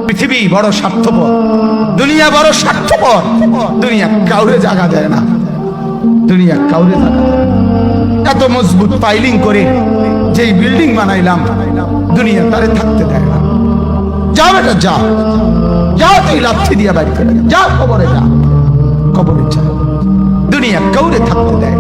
পৃথিবী বড় স্বার্থপর, দুনিয়া বড় স্বার্থপর। দুনিয়া কাউরে জায়গা দেয় না, দুনিয়া কাউরে জায়গা দেয় না। এত মজবুত পাইলিং করে যেই বিল্ডিং বানাইলাম, দুনিয়া তারে থাকতে দেয় না। যাও বেটা যাও, যাও তুই লাথি দিয়া বাড়ি করে যা, কবরে যা, কবরে যা। দুনিয়া কাউরে থাকতে দেয়।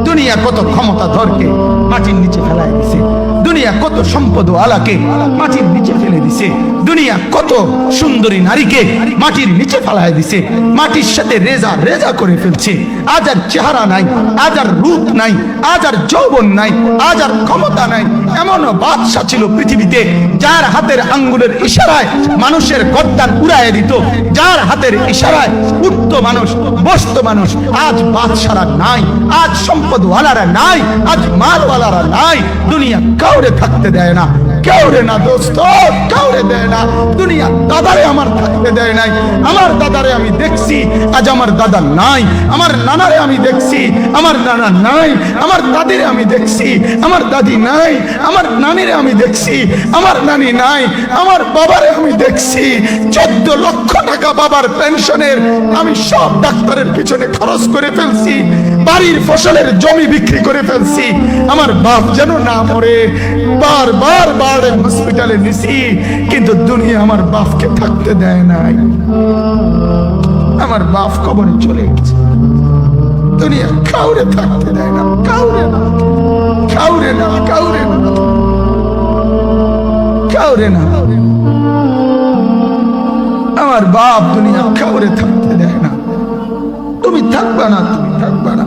দুনিয়া কত ক্ষমতা ধরকে মাটির নিচে ফেলায় দিছে, দুনিয়া কত সম্পদ আলাকে মাটির নিচে ফেলে দিছে, দুনিয়া কত সুন্দরী নারীকে মাটির নিচে ফেলায় দিছে, মাটির সাথে রেজা রেজা করে ফেলছে। আজ আর চেহারা নাই, আজ আর রূপ নাই, আজ আর যৌবন নাই, আজ আর ক্ষমতা নাই। এমন বাদশা ছিল পৃথিবীতে যার হাতের আঙ্গুলের ইশারায় মানুষের গর্দান উড়াইয়া দিত, যার হাতের ইশারায় উঠত মানুষ, বসত মানুষ। আজ বাদশারা নাই, আজ সম্পদওয়ালারা নাই, আজ মালওয়ালারা নাই। দুনিয়া কাউরে থাকতে দেয় না, কাউরে না দোস্ত, কাউরে দেয় না। দুনিয়া দাদারে আমার থাকতে দেয় নাই। আমার দাদারে আমি দেখছি, আজ আমার দাদা নাই। আমার নানারে আমি দেখছি, আমার নানা নাই। আমার দাদিরে আমি দেখছি, আমার দাদি নাই। আমার নানিরে আমি দেখছি, আমার নানি নাই। আমার বাবারে আমি দেখছি, 14 লক্ষ টাকা বাবার পেনশনের আমি সব ডাক্তারের পিছনে খরচ করে ফেলছি, বাড়ির ফসলের জমি বিক্রি করে ফেলছি। আমার বাপ যেন না মরে বারবার বারে হসপিটালে নিছি, কিন্তু দুনিয়া আমার বাপকে থাকতে দেয় নাই। আমার বাপ কবরে চলে গেছে। দুনিয়া কাউরে থাকতে দেয় না, কাউরে না, কাউরে না, কাউরে না, কাউরে না। আমার বাপ দুনিয়া কাউরে থাকতে দেয় না। তুমি থাকবা না, তুমি থাকবা না।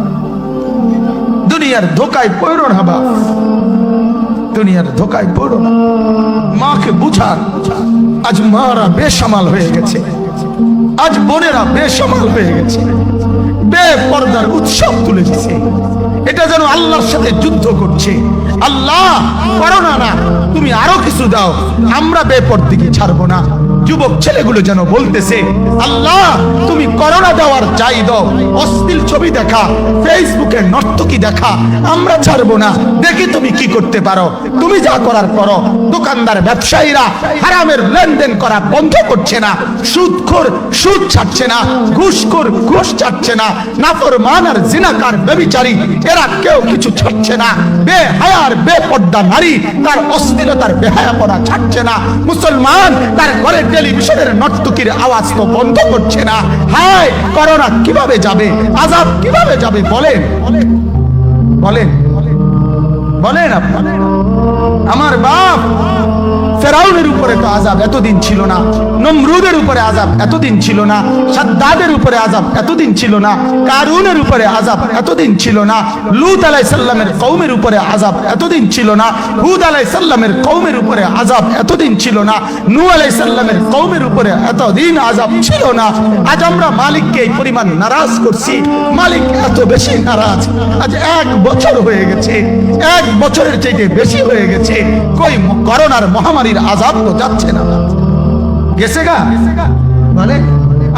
দুনিয়ার ধোকায় পড়ো না বাপ, দুনিয়ার ধোকায় পড়ো না। মাকে বুঝান, আজ মারা বেসামাল হয়ে গেছে, আজ বোনেরা বেসামাল হয়ে গেছে, বেপরদার উৎসব তুলে দিছে। এটা যেন আল্লাহর সাথে যুদ্ধ করছে। আল্লাহ করো না, না তুমি আরো কিছু দাও, আমরা বেপরদিকে ছাড়বো না। যুবক ছেলেগুলো যেন বলতেছে, আল্লাহ তুমি করোনা দেওয়ার চাই দাও, অশ্লীল ছবি দেখা, ফেসবুকে নর্তকী দেখা, আমরা ছাড়বো না। দেখি তুমি কি করতে পারো, তুমি যা করার করো। দোকানদার ব্যবসায়ীরা হারামের লেনদেন করা বন্ধ করছে না, সুদখোর সুদ ছাড়ছে না, ঘুষখোর ঘুষ ছাড়ছে না, নাফরমান আর জিনাকার ব্যভিচারী এরা কেউ কিছু ছাড়ছে না। বেহায়ার বেপর্দা নারী তার অশ্লীলতার বেহায়াপনা ছাড়ছে না। মুসলমান তার ঘরে টেলিভিশনের নর্তকীর আওয়াজ তো বন্ধ করছে না। হায় করোনা কিভাবে যাবে, আযাব কিভাবে যাবে বলেন, বলেন, বলেন আপনি। আমার বাপ ফেরাউনের উপরে তো আযাব এতদিন ছিল না, নমরুদের উপরে আযাব এতদিন ছিল না, সাদ্দাদের উপরে আযাব এতদিন ছিল না, কারুনের উপরে আযাব এতদিন ছিল না, লূত আলাইহিস সালামের কওমের উপরে আযাব এতদিন ছিল না, হুদ আলাইহিস সালামের কওমের উপরে আযাব এতদিন ছিল না, নূহ আলাইহিস সালামের কওমের উপরে এতদিন আযাব ছিল না। আজ আমরা মালিককে এই পরিমাণ নারাজ করছি, মালিক এত বেশি নারাজ। আজ 1 বছর হয়ে গেছে, 1 বছরের চাইতে বেশি হয়ে গেছে, কই করোনার মহামারীর আযাব তো যাচ্ছে না, গেছে গা বলে।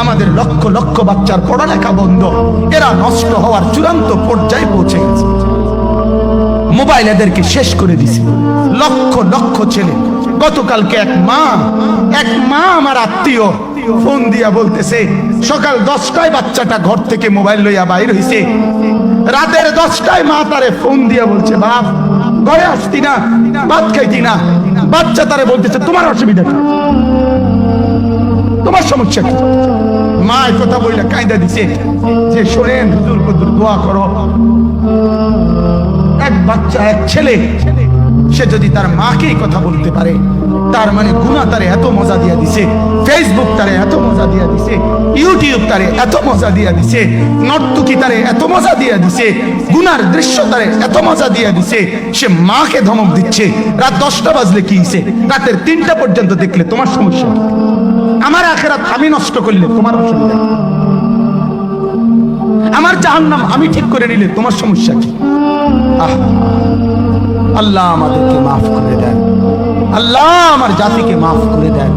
আমাদের লক্ষ লক্ষ বাচ্চার পড়ালেখা বন্ধ, এরা নষ্ট হওয়ার চূড়ান্ত পর্যায়ে পৌঁছে গেছে। মোবাইল এদেরকে শেষ করে দিছে। লক্ষ লক্ষ ছেলে, গতকালকে এক মা আমার আত্মীয় ফোন দিয়া বলতেছে, সকাল 10টায় বাচ্চাটা ঘর থেকে মোবাইল লইয়া বাইর হইছে, রাতের 10টায় মা তারে ফোন দিয়া বলছে, বাপ ঘরে আসতি না, ভাত খাইতি না। বাচ্চা তারে বলতেছে, তোমার অসুবিধা কি, তোমার সমস্যা কি? মা এই কথা বইলা কায়দা দিছে যে শোনেন হুজুর কদুর দোয়া করো। এক বাচ্চা, এক ছেলে, সে যদি তার মাকে এই কথা বলতে পারে, তার মানে গুনাহ তারে এত মজা দিয়া দিছে, ফেসবুক তারে এত মজা দিয়া দিছে, ইউটিউব তারে এত মজা দিয়া দিছে, নর্তকী তারে এত মজা দিয়া দিছে, গুনার দৃশ্য তারে এত মজা দিয়া দিছে, সে মাকে ধমক দিচ্ছে। রাত 10টা বাজলে কি হইছে, রাতের 3টা পর্যন্ত দেখলে তোমার সমস্যা, আমার আখিরাত আমি নষ্ট করলে তোমার অসুবিধা, আমার জাহান্নাম আমি ঠিক করে নিলে তোমার সমস্যা কি? আল্লাহ আমাদেরকে মাফ করে দেন, আল্লাহ আমার জাতিকে মাফ করে দেন।